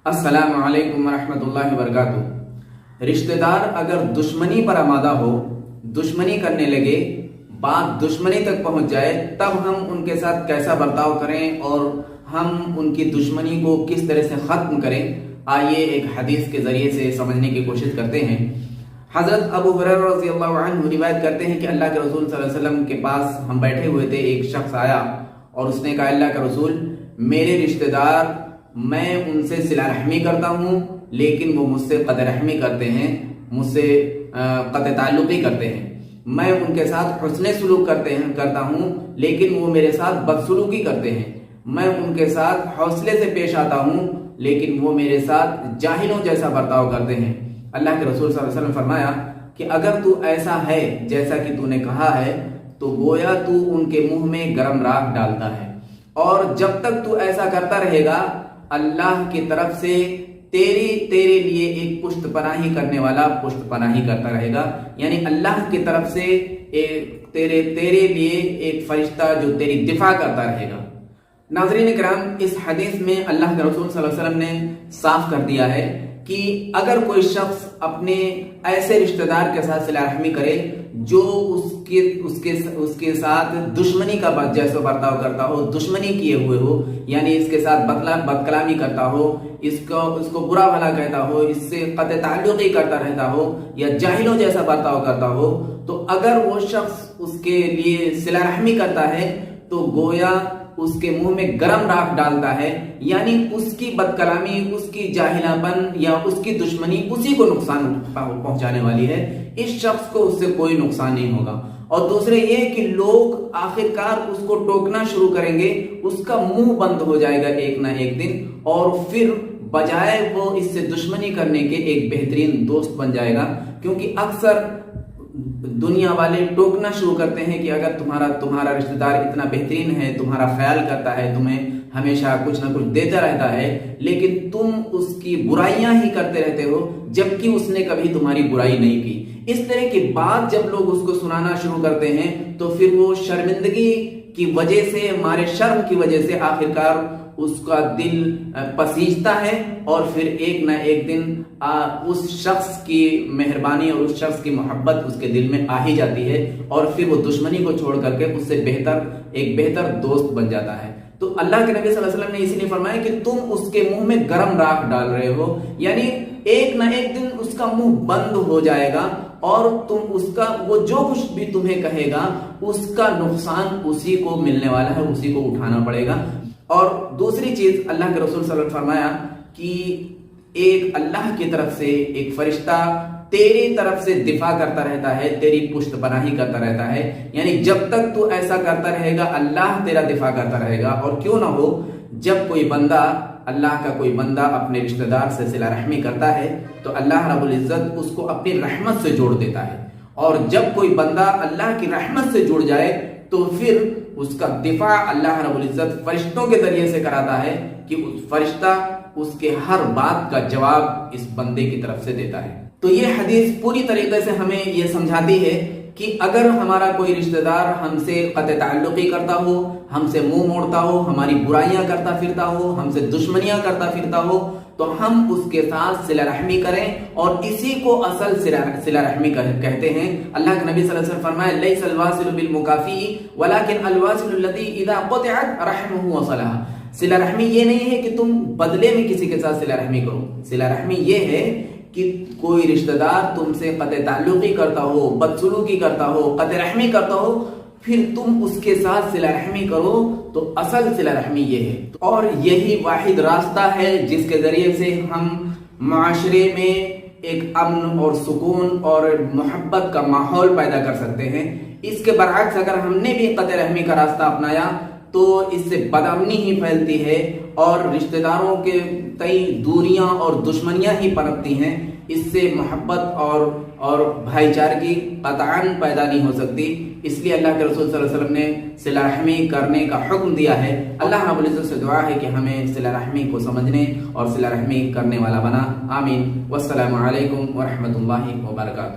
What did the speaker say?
السلام علیکم ورحمۃ اللہ وبرکاتہ۔ رشتہ دار اگر دشمنی پر آمادہ ہو، دشمنی کرنے لگے، بات دشمنی تک پہنچ جائے، تب ہم ان کے ساتھ کیسا برتاؤ کریں اور ہم ان کی دشمنی کو کس طرح سے ختم کریں، آئیے ایک حدیث کے ذریعے سے سمجھنے کی کوشش کرتے ہیں۔ حضرت ابو ہریرہ رضی اللہ عنہ روایت کرتے ہیں کہ اللہ کے رسول صلی اللہ علیہ وسلم کے پاس ہم بیٹھے ہوئے تھے، ایک شخص آیا اور اس نے کہا، اللہ کا رسول، میرے رشتہ دار، میں ان سے صلہ رحمی کرتا ہوں لیکن وہ مجھ سے قطع رحمی کرتے ہیں، مجھ سے قطع تعلقی کرتے ہیں۔ میں ان کے ساتھ حسن سلوک کرتا ہوں لیکن وہ میرے ساتھ بدسلوکی کرتے ہیں۔ میں ان کے ساتھ حوصلے سے پیش آتا ہوں لیکن وہ میرے ساتھ جاہلوں جیسا برتاؤ کرتے ہیں۔ اللہ کے رسول صلی اللہ علیہ وسلم نے فرمایا کہ اگر تو ایسا ہے جیسا کہ تو نے کہا ہے تو گویا تو ان کے منہ میں گرم راکھ ڈالتا ہے، اور جب تک تو ایسا کرتا رہے گا اللہ کی طرف سے تیرے لیے ایک پشت پناہی کرنے والا پشت پناہی کرتا رہے گا، یعنی اللہ کی طرف سے تیرے لیے ایک فرشتہ جو تیری دفاع کرتا رہے گا۔ ناظرین کرام، اس حدیث میں اللہ کے رسول صلی اللہ علیہ وسلم نے صاف کر دیا ہے کہ اگر کوئی شخص اپنے ایسے رشتہ دار کے ساتھ صلہ رحمی کرے جو اس کے ساتھ دشمنی کا جیسا برتاؤ کرتا ہو، دشمنی کیے ہوئے ہو، یعنی اس کے ساتھ بد کلامی کرتا ہو، اس کو برا بھلا کہتا ہو، اس سے قطع تعلقی کرتا رہتا ہو یا جاہلوں جیسا برتاؤ کرتا ہو، تو اگر وہ شخص اس کے لیے صلہ رحمی کرتا ہے تو گویا اس کے منہ میں گرم راکھ ڈالتا ہے، یعنی اس کی بد کلامی، اس کی جاہلا پن یا اس کی دشمنی اسی کو نقصان پہنچانے والی ہے، اس شخص کو اس سے کوئی نقصان نہیں ہوگا۔ اور دوسرے یہ کہ لوگ آخرکار اس کو ٹوکنا شروع کریں گے، اس کا منہ بند ہو جائے گا ایک نہ ایک دن، اور پھر بجائے وہ اس سے دشمنی کرنے کے ایک بہترین دوست بن جائے گا۔ کیونکہ اکثر دنیا والے ٹوکنا شروع کرتے ہیں کہ اگر تمہارا رشتہ دار اتنا بہترین ہے، تمہارا خیال کرتا ہے، تمہیں ہمیشہ کچھ نہ کچھ دیتا رہتا ہے، لیکن تم اس کی برائیاں ہی کرتے رہتے ہو جبکہ اس نے کبھی تمہاری برائی نہیں کی۔ اس طرح کی بات جب لوگ اس کو سنانا شروع کرتے ہیں تو پھر وہ شرمندگی کی وجہ سے، مارے شرم کی وجہ سے آخرکار اس کا دل پسیجتا ہے، اور پھر ایک نہ ایک دن اس شخص کی مہربانی اور اس شخص کی محبت اس کے دل میں آ ہی جاتی ہے، اور پھر وہ دشمنی کو چھوڑ کر کے اس سے ایک بہتر دوست بن جاتا ہے۔ تو اللہ کے نبی صلی اللہ علیہ وسلم نے اسی لیے فرمایا کہ تم اس کے منہ میں گرم راکھ ڈال رہے ہو، یعنی ایک نہ ایک دن اس کا منہ بند ہو جائے گا، اور تم وہ جو کچھ بھی تمہیں کہے گا اس کا نقصان اسی کو ملنے والا ہے، اسی کو اٹھانا پڑے گا۔ اور دوسری چیز اللہ کے رسول صلی اللہ علیہ وسلم نے فرمایا کہ ایک اللہ کی طرف سے ایک فرشتہ تیری طرف سے دفاع کرتا رہتا ہے، تیری پشت پناہی کرتا رہتا ہے، یعنی جب تک تو ایسا کرتا رہے گا اللہ تیرا دفاع کرتا رہے گا۔ اور کیوں نہ ہو، جب کوئی بندہ، اللہ کا کوئی بندہ اپنے رشتہ دار سے صلہ رحمی کرتا ہے تو اللہ رب العزت اس کو اپنی رحمت سے جوڑ دیتا ہے، اور جب کوئی بندہ اللہ کی رحمت سے جڑ جائے تو پھر اس کا دفاع اللہ رب العزت فرشتوں کے ذریعے سے کراتا ہے کہ فرشتہ اس کے ہر بات کا جواب اس بندے کی طرف سے دیتا ہے۔ تو یہ حدیث پوری طریقے سے ہمیں یہ سمجھاتی ہے کہ اگر ہمارا کوئی رشتہ دار ہم سے قطع تعلقی کرتا ہو، ہم سے منہ موڑتا ہو، ہماری برائیاں کرتا پھرتا ہو، ہم سے دشمنیاں کرتا پھرتا ہو، تو ہم اس کے ساتھ صلہ رحمی کریں، اور اسی کو اصل صلہ رحمی کہتے ہیں۔ اللہ کے نبی صلی اللہ علیہ وسلم فرمایا، لیس الواصل بالمکافی ولکن الواصل الذی اذا قطعت رحمہ وصلها۔ صلہ رحمی یہ نہیں ہے کہ تم بدلے میں کسی کے ساتھ صلہ رحمی کرو، صلہ رحمی یہ ہے کہ کوئی رشتہ دار تم سے قطع تعلقی کرتا ہو، بدسلوکی کرتا ہو، قطع رحمی کرتا ہو، پھر تم اس کے ساتھ صلہ رحمی کرو، تو اصل صلہ رحمی یہ ہے۔ اور یہی واحد راستہ ہے جس کے ذریعے سے ہم معاشرے میں ایک امن اور سکون اور محبت کا ماحول پیدا کر سکتے ہیں۔ اس کے برعکس اگر ہم نے بھی قطع رحمی کا راستہ اپنایا تو اس سے بدامنی ہی پھیلتی ہے، اور رشتہ داروں کے تئیں دوریاں اور دشمنیاں ہی پنپتی ہیں، اس سے محبت اور بھائی چارگی قطعاً پیدا نہیں ہو سکتی۔ اس لیے اللہ کے رسول صلی اللہ علیہ وسلم نے صلہ رحمی کرنے کا حکم دیا ہے۔ اللہ رب العزت سے دعا ہے کہ ہمیں صلہ رحمی کو سمجھنے اور صلہ رحمی کرنے والا بنا۔ آمین۔ والسلام علیکم ورحمۃ اللہ وبرکاتہ۔